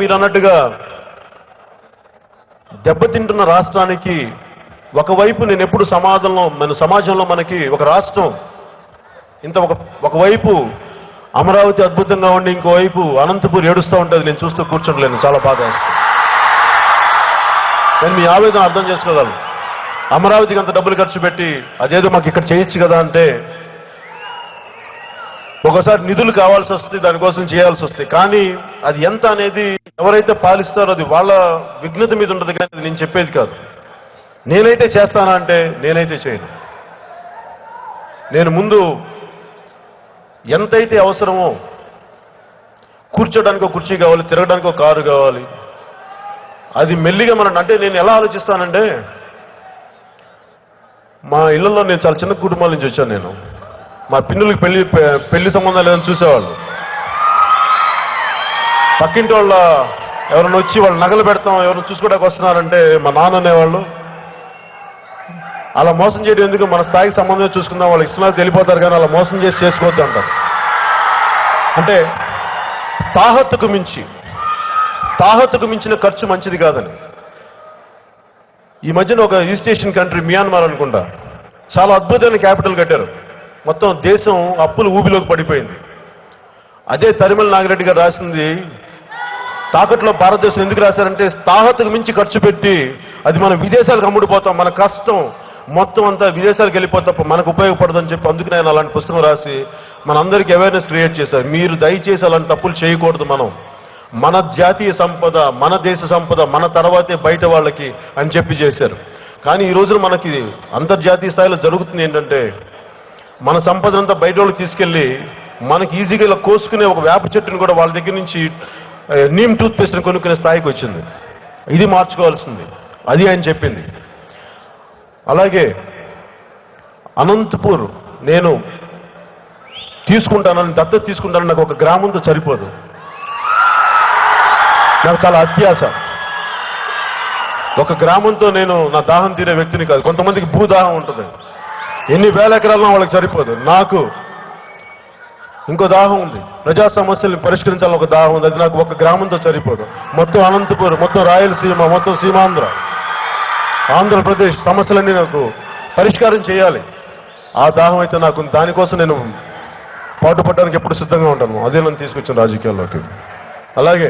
మీరు అన్నట్టుగా దెబ్బతింటున్న రాష్ట్రానికి ఒకవైపు నేను ఎప్పుడు సమాజంలో మనకి ఒక రాష్ట్రం ఇంత ఒకవైపు అమరావతి అద్భుతంగా ఉండి ఇంకోవైపు అనంతపూర్ ఏడుస్తూ ఉంటుంది. నేను చూస్తూ కూర్చోలేను, చాలా బాధ. నేను మీ ఆవేదన అర్థం చేసుకోగలను. అమరావతికి అంత డబ్బులు ఖర్చు పెట్టి అదేదో మాకు ఇక్కడ చేయొచ్చు కదా అంటే ఒకసారి నిధులు కావాల్సి వస్తుంది, దానికోసం చేయాల్సి వస్తుంది. కానీ అది ఎంత అనేది ఎవరైతే పాలిస్తారో అది వాళ్ళ విఘ్నత మీద ఉండదు, కానీ అది నేను చెప్పేది కాదు. నేనైతే చేస్తానా అంటే నేనైతే చేయను. నేను ముందు ఎంతైతే అవసరమో కూర్చోడానికి ఒక కుర్చీ కావాలి, తిరగడానికి ఒక కారు కావాలి, అది మెల్లిగా అంటే నేను ఎలా ఆలోచిస్తానంటే మా ఇళ్లలో నేను చాలా చిన్న కుటుంబాల నుంచి వచ్చాను. నేను మా పిన్నులకి పెళ్లి సంబంధాలు ఏదైనా చూసేవాళ్ళు, పక్కింటి వాళ్ళ ఎవరైనా వచ్చి వాళ్ళు నగలు పెడతాం ఎవరైనా చూసుకోవడానికి వస్తున్నారంటే మా నాన్న అనేవాళ్ళు అలా మోసం చేయడం ఎందుకు, మన స్థాయికి సంబంధం చూసుకుందాం, వాళ్ళు ఇష్టం వెళ్ళిపోతారు కానీ అలా మోసం చేసి చేసుకోవద్దు అంటారు. అంటే తాహత్తుకు మించిన ఖర్చు మంచిది కాదని. ఈ మధ్యన ఒక ఈస్ట్ ఏషియన్ కంట్రీ మియాన్మార్ అనుకుంటా చాలా అద్భుతమైన క్యాపిటల్ కట్టారు. మొత్తం దేశం అప్పులు ఊబిలోకి పడిపోయింది. అదే తరిమల నాగిరెడ్డి గారు రాసింది తాకట్లో భారతదేశం ఎందుకు రాశారంటే తాహత్తుకు మించి ఖర్చు పెట్టి అది మనం విదేశాలకు అమ్ముడిపోతాం, మన కష్టం మొత్తం అంతా విదేశాలకు వెళ్ళిపోతే మనకు ఉపయోగపడదని చెప్పి అందుకని ఆయన అలాంటి పుస్తకం రాసి మనందరికీ అవేర్నెస్ క్రియేట్ చేశారు. మీరు దయచేసి అలాంటి తప్పులు చేయకూడదు, మన జాతీయ సంపద, మన దేశ సంపద మన తర్వాతే బయట వాళ్ళకి అని చెప్పి చేశారు. కానీ ఈ రోజున మనకి అంతర్జాతీయ స్థాయిలో జరుగుతుంది ఏంటంటే మన సంపదనంతా బయట వాళ్ళకి తీసుకెళ్లి మనకి ఈజీగా ఇలా కోసుకునే ఒక వేప చెట్టును కూడా వాళ్ళ దగ్గర నుంచి నీమ్ టూత్ పేస్ట్ని కొనుక్కునే స్థాయికి వచ్చింది. ఇది మార్చుకోవాల్సింది, అది ఆయన చెప్పింది. అలాగే అనంతపూర్ నేను దత్తత తీసుకుంటానని నాకు ఒక గ్రామంతో సరిపోదు. నాకు చాలా అత్యాశ. ఒక గ్రామంతో నేను నా దాహం తీరే వ్యక్తిని కాదు. కొంతమందికి భూదాహం ఉంటుంది, ఎన్ని వేల ఎకరాలను వాళ్ళకి సరిపోదు. నాకు ఇంకో దాహం ఉంది, ప్రజా సమస్యల్ని పరిష్కరించాలని ఒక దాహం ఉంది. అది నాకు ఒక గ్రామంతో సరిపోదు. మొత్తం అనంతపూర్, మొత్తం రాయలసీమ, మొత్తం సీమాంధ్ర, ఆంధ్రప్రదేశ్ సమస్యలన్నీ నాకు పరిష్కారం చేయాలి. ఆ దాహం అయితే నాకు దానికోసం నేను పాటుపడడానికి ఎప్పుడు సిద్ధంగా ఉంటాను. అదే నన్ను తీసుకొచ్చిన రాజకీయాల్లోకి. అలాగే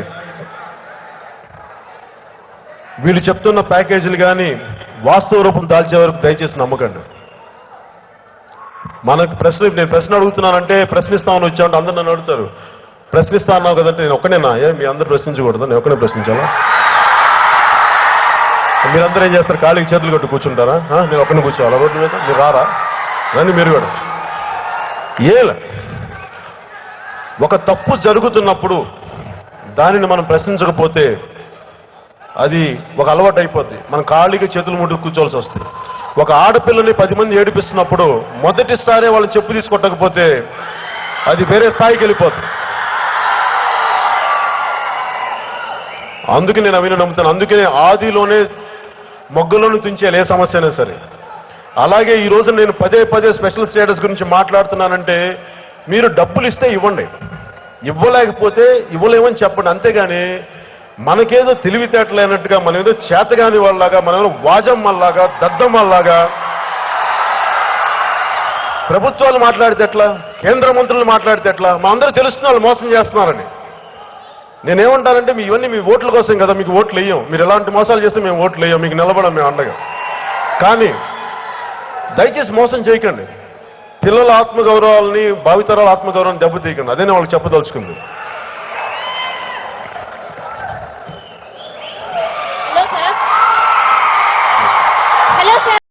వీళ్ళు చెప్తున్న ప్యాకేజీలు కానీ వాస్తవ రూపం దాల్చే వరకు దయచేసి నమ్మకండి. మనకు నేను ప్రశ్న అడుగుతున్నానంటే ప్రశ్నిస్తామని వచ్చామంటే అందరూ నన్ను అడుగుతారు, ప్రశ్నిస్తా అన్నావు కదంటే నేను ఒక్కనేనా? మీ అందరూ ప్రశ్నించకూడదు, నేను ఒక్కనే ప్రశ్నించాలా? మీరందరూ ఏం చేస్తారు, ఖాళీకి చేతులు కట్టు కూర్చుంటారా? నేను ఒక్కనే కూర్చోవాలా రోడ్డు మీద? మీరు రారా? రండి మీరు కూడా. ఒక తప్పు జరుగుతున్నప్పుడు దానిని మనం ప్రశ్నించకపోతే అది ఒక అలవాటు అయిపోద్ది. మనం ఖాళీగా చేతులు ముట్టు కూర్చోవలసి వస్తుంది. ఒక ఆడపిల్లని 10 మంది ఏడిపిస్తున్నప్పుడు మొదటిసారి వాళ్ళని చెప్పు తీసుకొట్టకపోతే అది వేరే స్థాయికి వెళ్ళిపోతుంది. అందుకే నేను అవిని నమ్ముతాను. అందుకనే ఆదిలోనే మొగ్గలోనే తుంచేయాలి ఏ సమస్య అయినా సరే. అలాగే ఈ రోజు నేను పదే స్పెషల్ స్టేటస్ గురించి మాట్లాడుతున్నానంటే మీరు డబ్బులు ఇస్తే ఇవ్వండి, ఇవ్వలేకపోతే ఇవ్వలేమని చెప్పండి. అంతేగాని మనకేదో తెలివితేటలేనట్టుగా, మనం ఏదో చేతగాని వాళ్ళలాగా, మనం ఏదో వాజమ్మల్లాగా, దద్దమ్మల్లాగా ప్రభుత్వాలు మాట్లాడితే ఎట్లా, కేంద్ర మంత్రులు మాట్లాడితే ఎట్లా? మా అందరూ తెలుస్తున్న వాళ్ళు మోసం చేస్తున్నారని. నేనేమంటానంటే ఇవన్నీ మీ ఓట్ల కోసం కదా, మీకు ఓట్లు వేయం. మీరు ఎలాంటి మోసాలు చేస్తే మేము ఓట్లు వేయం, మీకు నిలబడం మేము అండగా. కానీ దయచేసి మోసం చేయకండి. పిల్లల ఆత్మగౌరవాలని, భావితరాల ఆత్మగౌరవాన్ని దెబ్బతీయకండి. అదే నేను వాళ్ళకి చెప్పదలుచుకుంది.